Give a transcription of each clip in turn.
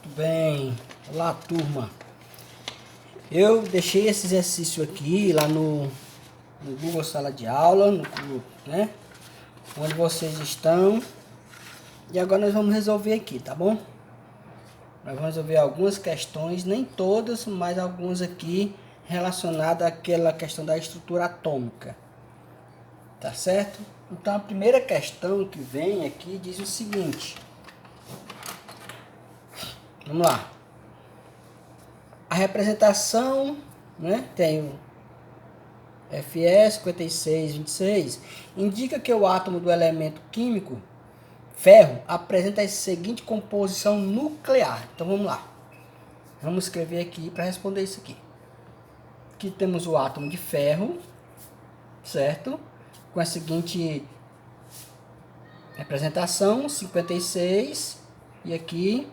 Muito bem. Olá, turma. Eu deixei esse exercício aqui lá no Google Sala de Aula, no Google, né? Onde vocês estão. E agora nós vamos resolver aqui, tá bom? Nós vamos resolver algumas questões, nem todas, mas algumas aqui relacionadas àquela questão da estrutura atômica. Tá certo? Então a primeira questão que vem aqui diz o seguinte. Vamos lá. A representação, né, tem o Fe 5626, indica que o átomo do elemento químico ferro apresenta a seguinte composição nuclear. Então vamos lá. Vamos escrever aqui para responder isso aqui. Aqui temos o átomo de ferro, certo? Com a seguinte representação, 56 e aqui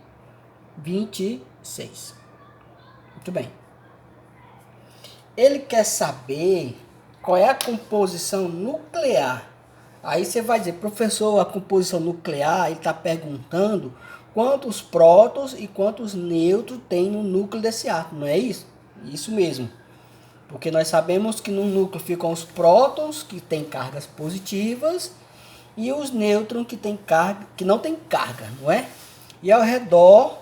26. Muito bem. Ele quer saber qual é a composição nuclear. Aí você vai dizer, professor, a composição nuclear, ele está perguntando quantos prótons e quantos nêutrons tem no núcleo desse átomo, não é isso? Isso mesmo. Porque nós sabemos que no núcleo ficam os prótons, que têm cargas positivas, e os nêutrons que tem carga, que não tem carga, não é? E ao redor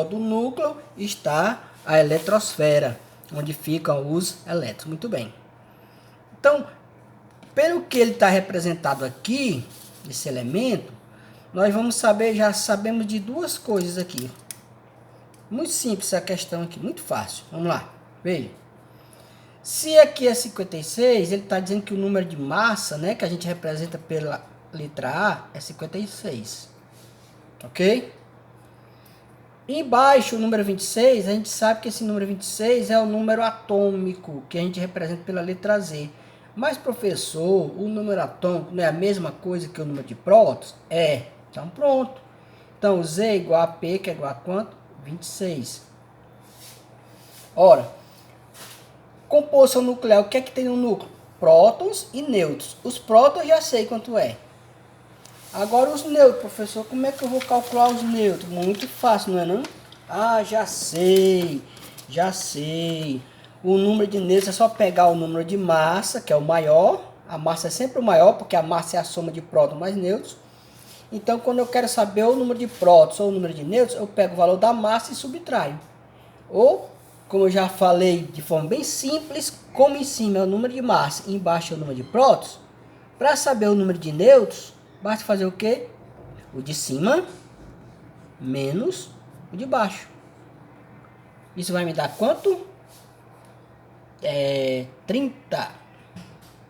do núcleo está a eletrosfera, onde ficam os elétrons. Muito bem. Então, pelo que ele está representado aqui, esse elemento, nós vamos saber, já sabemos de duas coisas aqui. Muito simples essa questão aqui, muito fácil. Vamos lá, veja. Se aqui é 56, ele está dizendo que o número de massa, né, que a gente representa pela letra A, é 56. Ok? Embaixo, o número 26, a gente sabe que esse número 26 é o número atômico, que a gente representa pela letra Z. Mas, professor, o número atômico não é a mesma coisa que o número de prótons? É. Então, pronto. Então, Z é igual a P, que é igual a quanto? 26. Ora, composição nuclear, o que é que tem no núcleo? Prótons e nêutrons. Os prótons já sei quanto é. Agora os nêutrons, professor, como é que eu vou calcular os nêutrons? Muito fácil, não é não? Ah, já sei. O número de nêutrons é só pegar o número de massa, que é o maior. A massa é sempre o maior, porque a massa é a soma de prótons mais nêutrons. Então, quando eu quero saber o número de prótons ou o número de nêutrons, eu pego o valor da massa e subtraio. Ou, como eu já falei de forma bem simples, como em cima é o número de massa e embaixo é o número de prótons, para saber o número de nêutrons, basta fazer o quê? O de cima menos o de baixo. Isso vai me dar quanto? 30.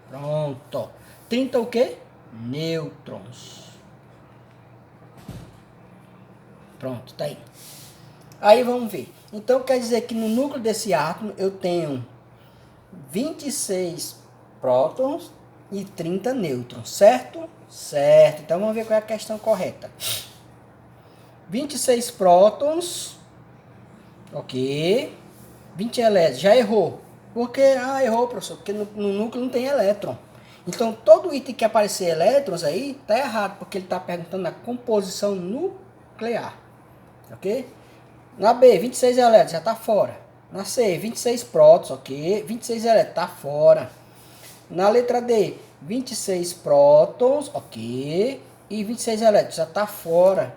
Pronto. 30 o quê? Nêutrons. Pronto, tá aí. Aí vamos ver. Então quer dizer que no núcleo desse átomo eu tenho 26 prótons e 30 nêutrons, certo? Certo. Então vamos ver qual é a questão correta. 26 prótons. Ok. 20 elétrons. Já errou. Por que? Ah, errou, professor. Porque no núcleo não tem elétron. Então todo item que aparecer elétrons aí tá errado, porque ele está perguntando a composição nuclear. Ok? Na B, 26 elétrons, já está fora. Na C, 26 prótons, ok. 26 elétrons, está fora. Na letra D, 26 prótons, ok. E 26 elétrons, já está fora.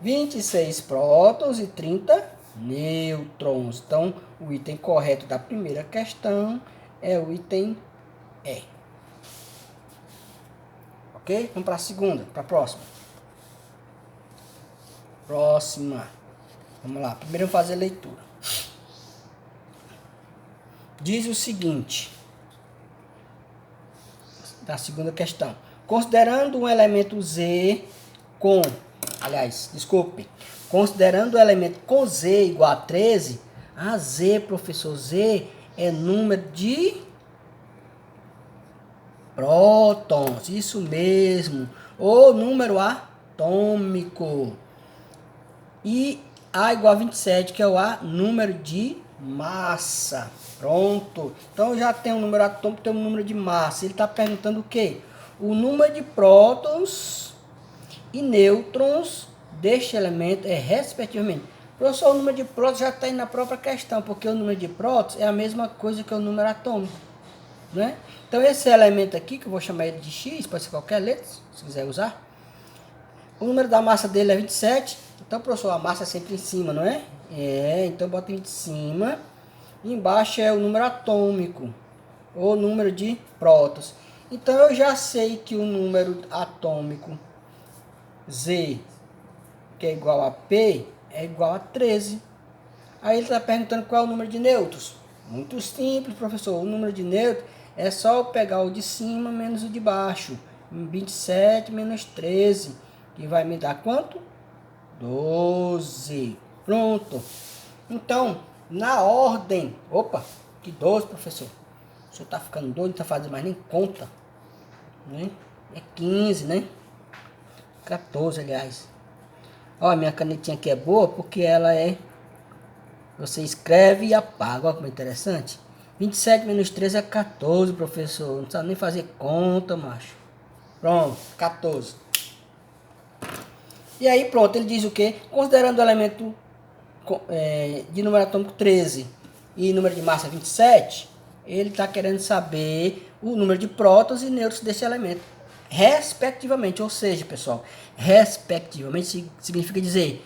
26 prótons e 30 nêutrons. Então, o item correto da primeira questão é o item E. Ok? Vamos para a segunda, para a próxima. Vamos lá, primeiro eu vou fazer a leitura. Diz o seguinte, da segunda questão. Considerando um elemento Z com, considerando o elemento com Z igual a 13, a Z, professor, Z é número de prótons, isso mesmo, ou número atômico. E A igual a 27, que é o A, número de massa. Pronto. Então já tem um número atômico, tem um número de massa. Ele está perguntando o quê? O número de prótons e nêutrons deste elemento é respectivamente. Professor, o número de prótons já está aí na própria questão, porque o número de prótons é a mesma coisa que o número atômico, né? Então esse elemento aqui, que eu vou chamar ele de X, pode ser qualquer letra, se quiser usar. O número da massa dele é 27. Então, professor, a massa é sempre em cima, não é? Então bota em cima. Embaixo é o número atômico, ou número de prótons. Então eu já sei que o número atômico Z, que é igual a P, é igual a 13. Aí ele está perguntando qual é o número de nêutrons. Muito simples, professor. O número de nêutrons é só eu pegar o de cima menos o de baixo. 27 menos 13. Que vai me dar quanto? 12. Pronto. Então, na ordem... Opa, que 12, professor. O senhor está ficando doido, não está fazendo mais nem conta. Né? É 15, né? 14, aliás. Ó, minha canetinha aqui é boa porque ela é... Você escreve e apaga. Olha como é interessante. 27 menos 13 é 14, professor. Não sabe nem fazer conta, macho. Pronto, 14. E aí, pronto, ele diz o quê? Considerando o elemento de número atômico 13 e número de massa 27, ele está querendo saber o número de prótons e nêutrons desse elemento, respectivamente. Ou seja, pessoal, respectivamente significa dizer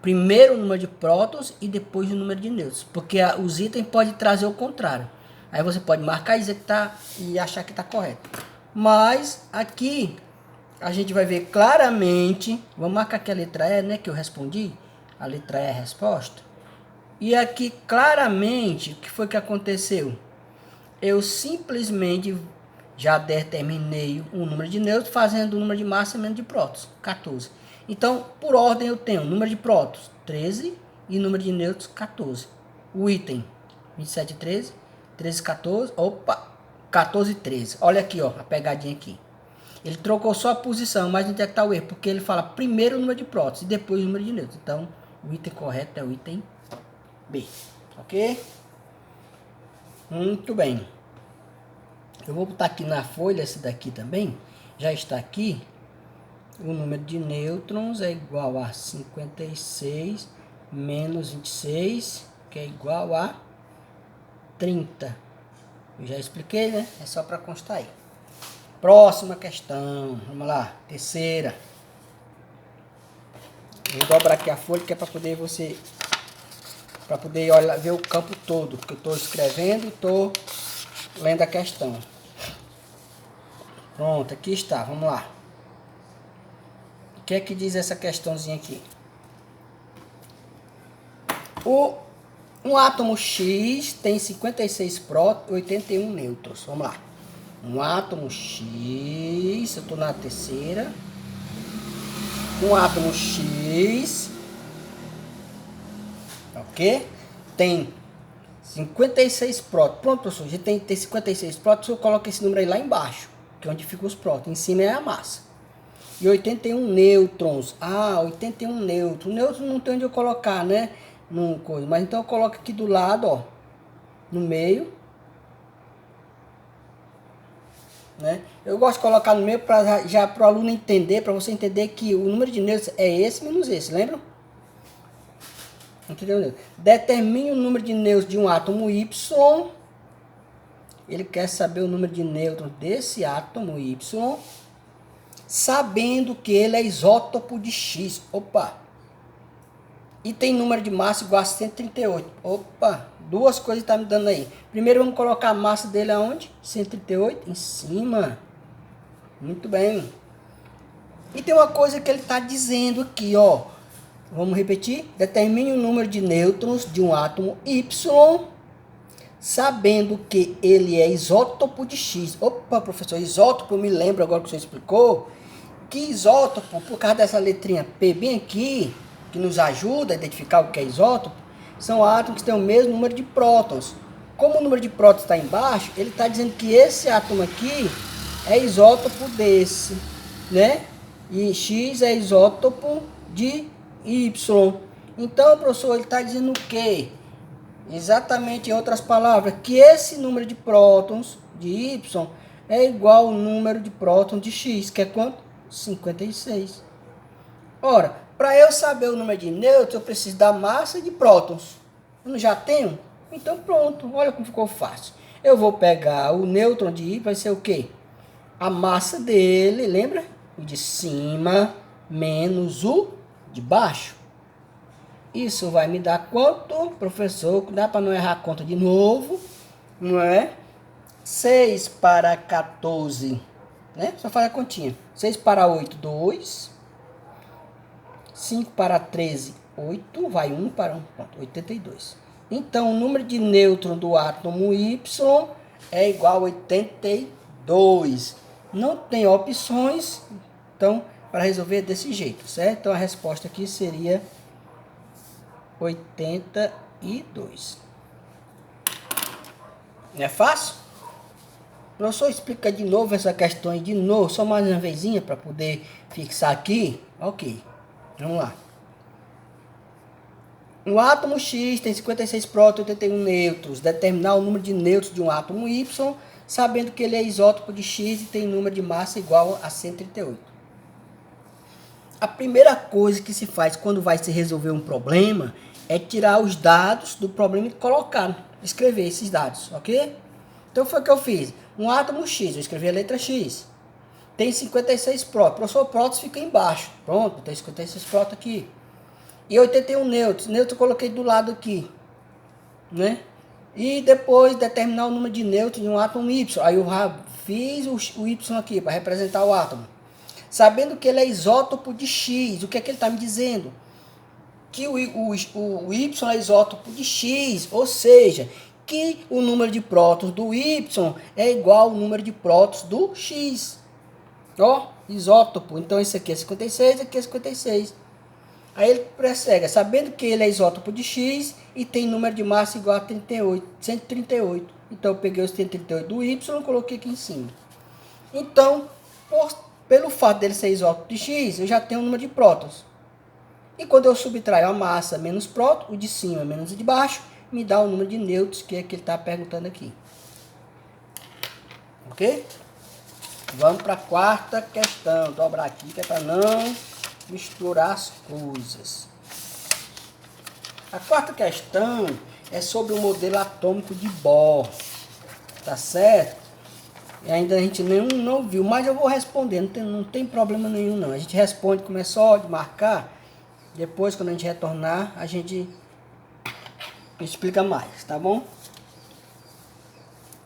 primeiro o número de prótons e depois o número de nêutrons, porque os itens podem trazer o contrário. Aí você pode marcar e dizer que tá, e achar que está correto. Mas aqui a gente vai ver claramente, vamos marcar aqui a letra E, né, que eu respondi. A letra E é a resposta. E aqui claramente o que foi que aconteceu? Eu simplesmente já determinei o número de nêutrons fazendo o número de massa menos de prótons, 14. Então, por ordem eu tenho número de prótons, 13, e número de nêutrons, 14. O item, 27 e 13, 13 e 14, opa, 14 e 13. Olha aqui, ó, a pegadinha aqui. Ele trocou só a posição, mas onde é que está o erro? Porque ele fala primeiro o número de prótons e depois o número de nêutrons. Então, o item correto é o item B. Ok? Muito bem. Eu vou botar aqui na folha esse daqui também. Já está aqui. O número de nêutrons é igual a 56 menos 26, que é igual a 30. Eu já expliquei, né? É só para constar aí. Próxima questão. Vamos lá. Terceira. Vou dobrar aqui a folha que é para poder você... Para poder olhar, ver o campo todo. Que eu estou escrevendo e estou lendo a questão. Pronto, aqui está. Vamos lá. O que é que diz essa questãozinha aqui? Um átomo X tem 56 prótons e 81 nêutrons. Vamos lá. Um átomo X, eu estou na terceira. Um átomo X, ok? Tem 56 prótons. Pronto, professor, a gente tem 56 prótons, eu coloco esse número aí lá embaixo, que é onde ficam os prótons. Em cima é a massa. E 81 nêutrons. Ah, 81 nêutrons. Nêutrons não tem onde eu colocar, né? Num coisa. Mas então eu coloco aqui do lado, ó. No meio. Né? Eu gosto de colocar no meio para já para o aluno entender, para você entender que o número de nêutrons é esse menos esse, lembram? Entendeu? Determine o número de nêutrons de um átomo Y. Ele quer saber o número de nêutrons desse átomo Y, sabendo que ele é isótopo de X. Opa! E tem número de massa igual a 138. Opa! Duas coisas está me dando aí. Primeiro vamos colocar a massa dele aonde? 138 em cima. Muito bem. E tem uma coisa que ele está dizendo aqui, ó. Vamos repetir? Determine o número de nêutrons de um átomo Y, sabendo que ele é isótopo de X. Opa, professor, isótopo, eu me lembro agora que o senhor explicou. Que isótopo, por causa dessa letrinha P bem aqui, que nos ajuda a identificar o que é isótopo, são átomos que têm o mesmo número de prótons. Como o número de prótons está embaixo, ele está dizendo que esse átomo aqui é isótopo desse, né? E X é isótopo de Y. Então, professor, ele está dizendo o quê? Exatamente, em outras palavras, que esse número de prótons de Y é igual ao número de prótons de X, que é quanto? 56. Ora, Para eu saber o número de nêutrons, eu preciso da massa de prótons. Eu não já tenho? Então pronto, olha como ficou fácil. Eu vou pegar o nêutron de I, vai ser o quê? A massa dele, lembra? O de cima menos o de baixo. Isso vai me dar quanto, professor? Dá para não errar a conta de novo, não é? 6 para 14, né? Só faz a continha. 6 para 8, 2. 5 para 13, 8. Vai 1 para 1, pronto, 82. Então, o número de nêutrons do átomo Y é igual a 82. Não tem opções, então, para resolver desse jeito, certo? Então, a resposta aqui seria 82. Não é fácil? O professor explica de novo essa questão aí, de novo, só mais uma vezinha para poder fixar aqui. Ok, vamos lá. Um átomo X tem 56 prótons e 81 nêutrons. Determinar o número de nêutrons de um átomo Y, sabendo que ele é isótopo de X e tem número de massa igual a 138. A primeira coisa que se faz quando vai se resolver um problema é tirar os dados do problema e colocar, escrever esses dados, ok? Então foi o que eu fiz. Um átomo X, eu escrevi a letra X. Tem 56 prótons. Professor, prótons fica embaixo. Pronto, tem 56 prótons aqui. E 81 nêutrons. Nêutrons eu coloquei do lado aqui, né? E depois determinar o número de nêutrons de um átomo Y. Aí eu fiz o Y aqui para representar o átomo. Sabendo que ele é isótopo de X. O que é que ele está me dizendo? Que o Y é isótopo de X. Ou seja, que o número de prótons do Y é igual ao número de prótons do X. Ó, isótopo. Então esse aqui é 56, aqui é 56. Aí ele prossegue, sabendo que ele é isótopo de X e tem número de massa igual a 138. Então eu peguei os 138 do Y e coloquei aqui em cima. Então, pelo fato dele ser isótopo de X, eu já tenho o número de prótons. E quando eu subtraio a massa menos próton, o de cima menos o de baixo, me dá o número de nêutrons, que é que ele está perguntando aqui. Ok? Vamos para a quarta questão. Dobrar aqui, que é para não misturar as coisas. A quarta questão é sobre o modelo atômico de Bohr. Tá certo? E ainda a gente não viu, mas eu vou responder. Não tem problema nenhum, não. A gente responde como é só de marcar. Depois, quando a gente retornar, a gente explica mais, tá bom?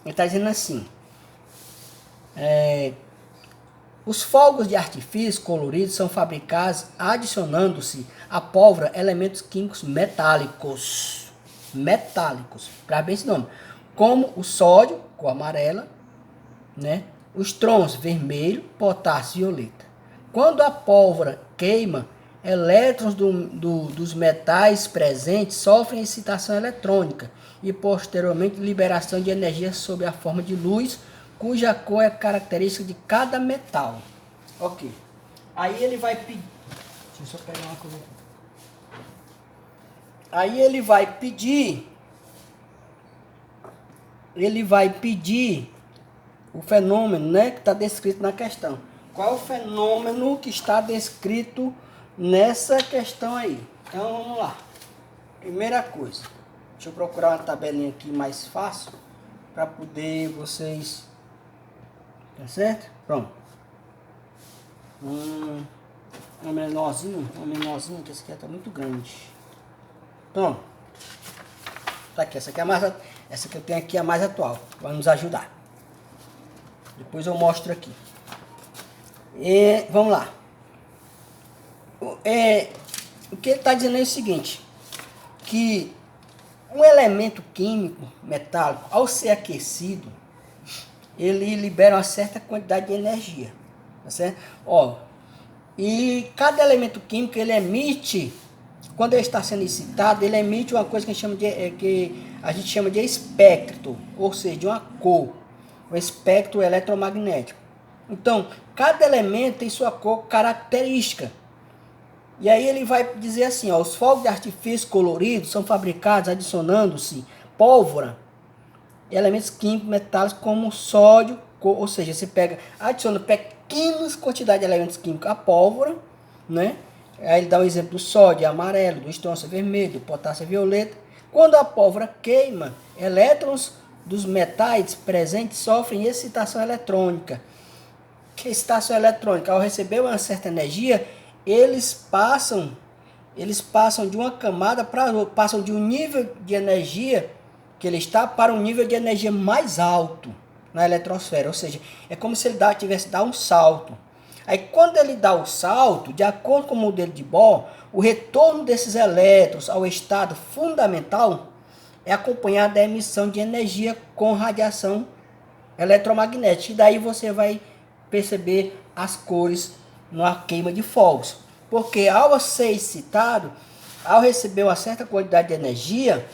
Ele está dizendo assim. Os fogos de artifício coloridos são fabricados adicionando-se à pólvora elementos químicos metálicos. Metálicos, para bem esse nome. Como o sódio, cor amarela, né? Os trons, vermelho, potássio, violeta. Quando a pólvora queima, elétrons dos metais presentes sofrem excitação eletrônica e posteriormente liberação de energia sob a forma de luz, cuja cor é característica de cada metal. Ok. Aí ele vai pedir. Deixa eu só pegar uma coisa aqui. Aí ele vai pedir. Ele vai pedir o fenômeno, né, que está descrito na questão. Qual é o fenômeno que está descrito nessa questão aí? Então vamos lá. Primeira coisa. Deixa eu procurar uma tabelinha aqui mais fácil para poder vocês. Tá certo? Pronto. Um menorzinho, que esse aqui tá muito grande. Pronto. Tá aqui, essa aqui é a mais, essa que eu tenho aqui é a mais atual, vai nos ajudar. Depois eu mostro aqui. Vamos lá. O que ele está dizendo é o seguinte, que um elemento químico metálico, ao ser aquecido, ele libera uma certa quantidade de energia, tá certo? Ó, e cada elemento químico, ele emite, quando ele está sendo excitado, ele emite uma coisa que a gente chama de espectro, ou seja, de uma cor, o espectro eletromagnético. Então, cada elemento tem sua cor característica. E aí ele vai dizer assim, ó, os fogos de artifício coloridos são fabricados adicionando-se pólvora, elementos químicos metálicos como sódio, ou seja, você adiciona pequenas quantidades de elementos químicos à pólvora, né? Aí ele dá um exemplo do sódio é amarelo, do estronço é vermelho, do potássio é violeta. Quando a pólvora queima, elétrons dos metais presentes sofrem excitação eletrônica. Que excitação eletrônica? Ao receber uma certa energia, eles passam de uma camada para outra, passam de um nível de energia que ele está para um nível de energia mais alto na eletrosfera. Ou seja, é como se ele tivesse dado um salto. Aí quando ele dá o salto, de acordo com o modelo de Bohr, o retorno desses elétrons ao estado fundamental é acompanhado da emissão de energia com radiação eletromagnética. E daí você vai perceber as cores na queima de fogos. Porque ao ser excitado, ao receber uma certa quantidade de energia,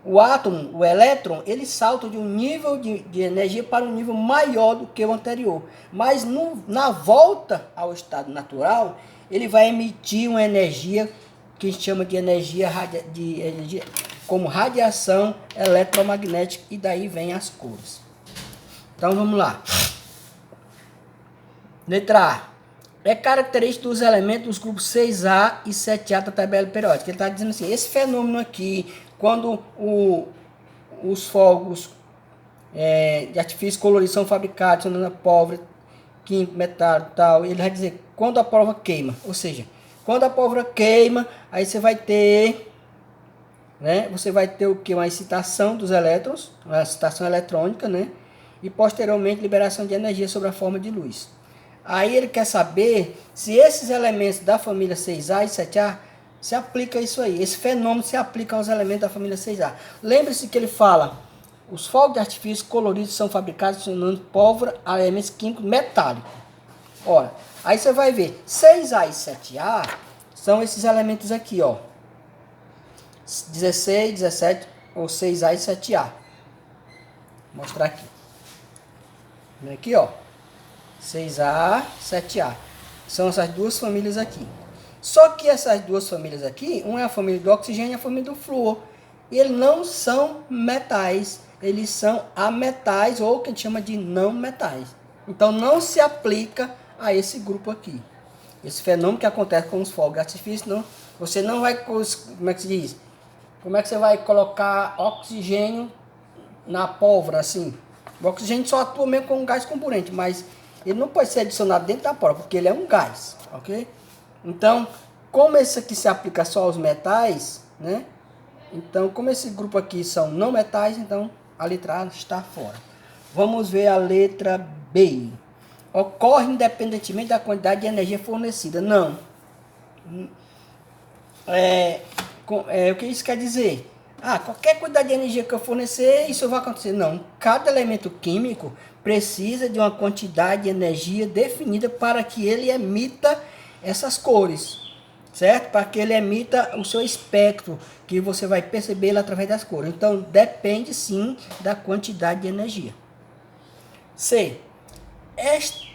o átomo, o elétron, ele salta de um nível de energia para um nível maior do que o anterior. Mas na volta ao estado natural, ele vai emitir uma energia que a gente chama de energia como radiação eletromagnética, e daí vem as cores. Então vamos lá. Letra A. É característico dos elementos dos grupos 6A e 7A da tabela periódica. Ele está dizendo assim, esse fenômeno aqui, quando os fogos de artifício colorido são fabricados na pólvora, químico, metal e tal, ele vai dizer quando a pólvora queima. Ou seja, quando a pólvora queima, aí você vai ter, né, o que? Uma excitação dos elétrons, uma excitação eletrônica, né? E posteriormente liberação de energia sob a forma de luz. Aí ele quer saber se esses elementos da família 6A e 7A se aplica isso aí. Esse fenômeno se aplica aos elementos da família 6A. Lembre-se que ele fala, os fogos de artifício coloridos são fabricados usando pólvora a elementos químicos metálicos. Ora, aí você vai ver, 6A e 7A são esses elementos aqui, ó. 16, 17, ou 6A e 7A. Vou mostrar aqui. Aqui, ó. 6A, 7A. São essas duas famílias aqui. Só que essas duas famílias aqui, uma é a família do oxigênio e a família do flúor. E eles não são metais, eles são ametais, ou que a gente chama de não metais. Então não se aplica a esse grupo aqui. Esse fenômeno que acontece com os fogos de artifício, não, você não vai, como é que se diz? Como é que você vai colocar oxigênio na pólvora assim? O oxigênio só atua mesmo com um gás comburente, mas ele não pode ser adicionado dentro da pólvora, porque ele é um gás, ok? Então, como esse aqui se aplica só aos metais, né? Então, como esse grupo aqui são não metais, então a letra A está fora. Vamos ver a letra B. Ocorre independentemente da quantidade de energia fornecida. Não. O que isso quer dizer? Qualquer quantidade de energia que eu fornecer, isso vai acontecer. Não. Cada elemento químico precisa de uma quantidade de energia definida para que ele emita essas cores, certo? Para que ele emita o seu espectro, que você vai perceber através das cores. Então, depende sim da quantidade de energia. C.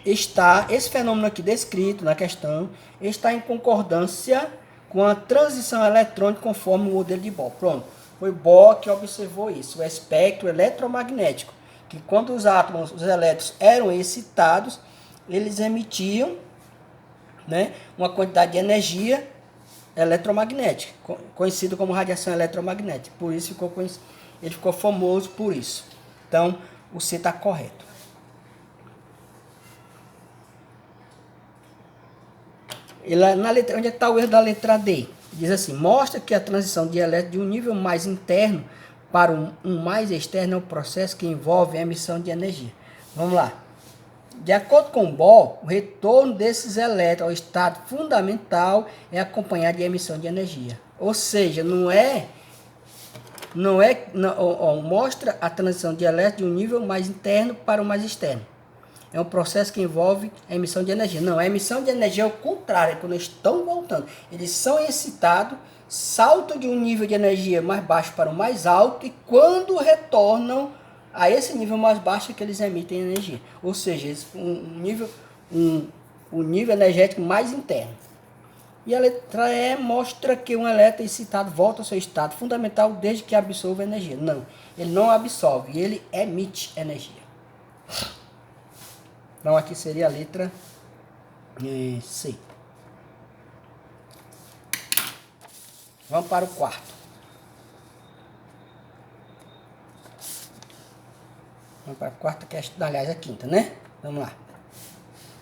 Esse fenômeno aqui descrito na questão está em concordância com a transição eletrônica conforme o modelo de Bohr. Pronto. Foi Bohr que observou isso, o espectro eletromagnético, que quando os átomos, os elétrons eram excitados, eles emitiam, né, uma quantidade de energia eletromagnética, conhecido como radiação eletromagnética. Por isso ele ficou famoso por isso. Então, o C está correto. Na letra, onde está o erro da letra D? Diz assim, mostra que a transição de elétrons de um nível mais interno para um mais externo é um processo que envolve a emissão de energia. Vamos lá. De acordo com Bohr, o retorno desses elétrons ao estado fundamental é acompanhado de emissão de energia. Ou seja, mostra a transição de elétrons de um nível mais interno para o mais externo. É um processo que envolve a emissão de energia. Não, a emissão de energia é o contrário, é quando eles estão voltando. Eles são excitados, saltam de um nível de energia mais baixo para o mais alto, e quando retornam a esse nível mais baixo é que eles emitem energia. Ou seja, um nível energético mais interno. E a letra E mostra que um elétron excitado volta ao seu estado fundamental desde que absorva energia. Não, ele não absorve, ele emite energia. Então aqui seria a letra C. Vamos para o quarto. Vamos para a quarta, que é, aliás, a quinta, né? Vamos lá.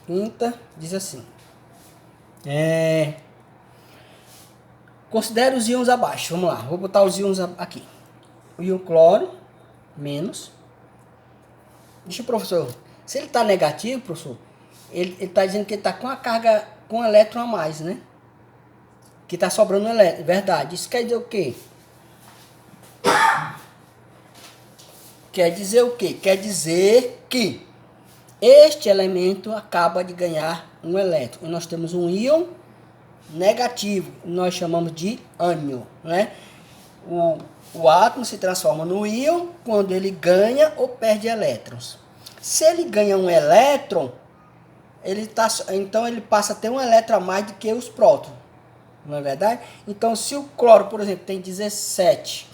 Quinta diz assim. Considere os íons abaixo. Vamos lá, vou botar os íons aqui. O íon cloro, menos. Deixa o professor. Se ele está negativo, professor, ele está dizendo que ele está com a carga, com um elétron a mais, né? Que está sobrando elétron. Verdade. Isso quer dizer o quê? Quer dizer o quê? Quer dizer que este elemento acaba de ganhar um elétron. E nós temos um íon negativo. Nós chamamos de ânion, né? O átomo se transforma no íon quando ele ganha ou perde elétrons. Se ele ganha um elétron, então ele passa a ter um elétron a mais do que os prótons. Não é verdade? Então, se o cloro, por exemplo, tem 17,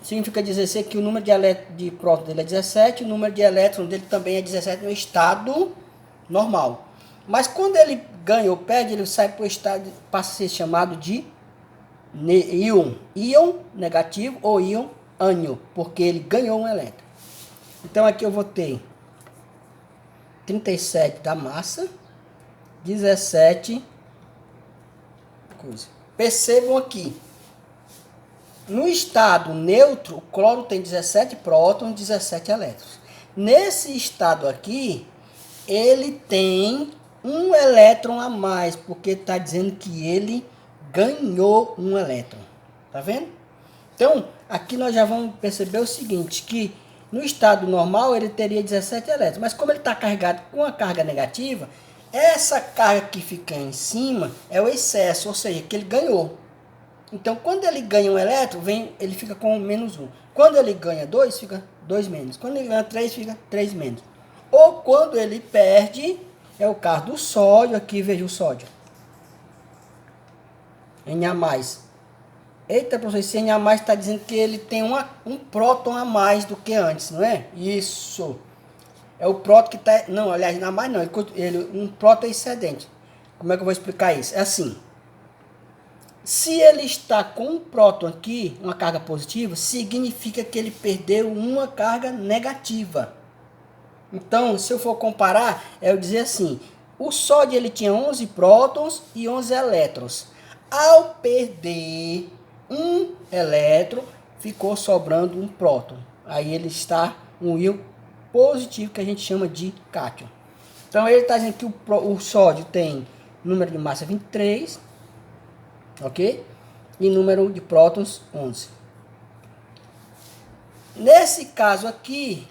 significa dizer que o número de prótons dele é 17, o número de elétrons dele também é 17 no estado normal. Mas quando ele ganha ou perde, ele sai para o estado, passa a ser chamado de íon negativo ou íon ânion, porque ele ganhou um elétron. Então aqui eu vou ter 37 da massa, 17 coisa. Percebam aqui, no estado neutro, o cloro tem 17 prótons, 17 elétrons. Nesse estado aqui, ele tem um elétron a mais, porque está dizendo que ele ganhou um elétron. Tá vendo? Então, aqui nós já vamos perceber o seguinte, que no estado normal ele teria 17 elétrons, mas como ele está carregado com a carga negativa, essa carga que fica em cima é o excesso, ou seja, que ele ganhou. Então, quando ele ganha um elétron, ele fica com menos 1. Quando ele ganha 2, fica 2 menos. Quando ele ganha 3, fica 3 menos. Ou quando ele perde, é o caso do sódio, aqui veja o sódio. Na+. Eita, professor, esse Na+ está dizendo que ele tem um próton a mais do que antes, não é? Isso. É o próton que está... Não, aliás, Na+ não, um próton excedente. Como é que eu vou explicar isso? É assim. Se ele está com um próton aqui, uma carga positiva, significa que ele perdeu uma carga negativa. Então, se eu for comparar, eu dizer assim, o sódio ele tinha 11 prótons e 11 elétrons. Ao perder um elétron, ficou sobrando um próton. Aí ele está um íon positivo que a gente chama de cátion. Então ele está dizendo que o sódio tem número de massa 23, ok? E número de prótons 11. Nesse caso aqui,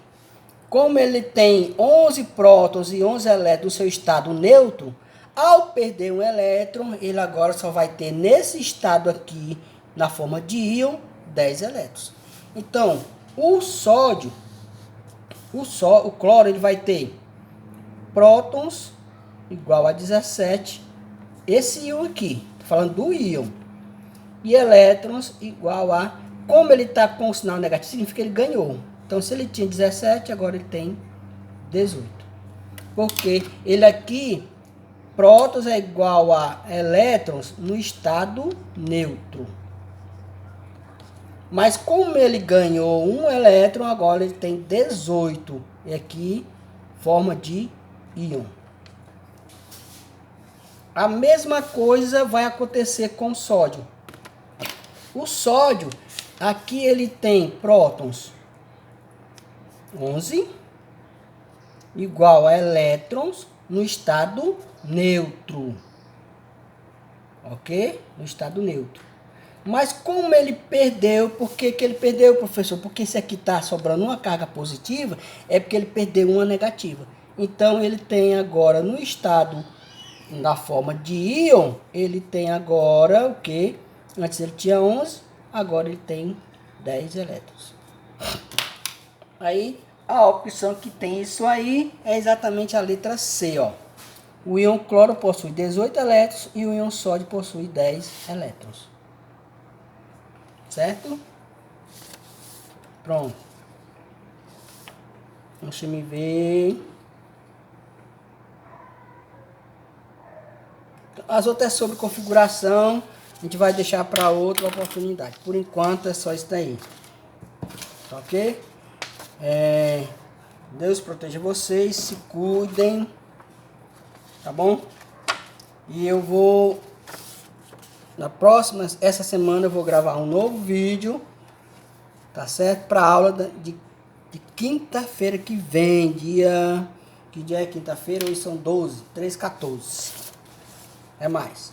como ele tem 11 prótons e 11 elétrons no seu estado neutro, ao perder um elétron, ele agora só vai ter nesse estado aqui, na forma de íon, 10 elétrons. Então, o sódio, o cloro, ele vai ter prótons igual a 17, esse íon aqui, tô falando do íon, e elétrons igual a, como ele está com o sinal negativo, significa que ele ganhou. Então, se ele tinha 17, agora ele tem 18. Porque ele aqui, prótons é igual a elétrons no estado neutro. Mas como ele ganhou um elétron, agora ele tem 18. E aqui, forma de íon. A mesma coisa vai acontecer com o sódio. O sódio, aqui ele tem prótons 11, igual a elétrons no estado neutro. Ok? No estado neutro. Mas como ele perdeu, por que ele perdeu, professor? Porque esse aqui está sobrando uma carga positiva, é porque ele perdeu uma negativa. Então ele tem agora no estado, na forma de íon, ele tem agora o que? Antes ele tinha 11, agora ele tem 10 elétrons. Aí a opção que tem isso aí é exatamente a letra C, ó. O íon cloro possui 18 elétrons e o íon sódio possui 10 elétrons. Certo? Pronto. Deixa eu me ver. As outras sobre configuração, a gente vai deixar para outra oportunidade. Por enquanto é só isso daí. Tá ok? Deus proteja vocês, se cuidem. Tá bom? E eu vou... Na próxima, essa semana eu vou gravar um novo vídeo. Tá certo? Para aula de quinta-feira que vem. Que dia é quinta-feira? Hoje são 12, 13, 14. É mais.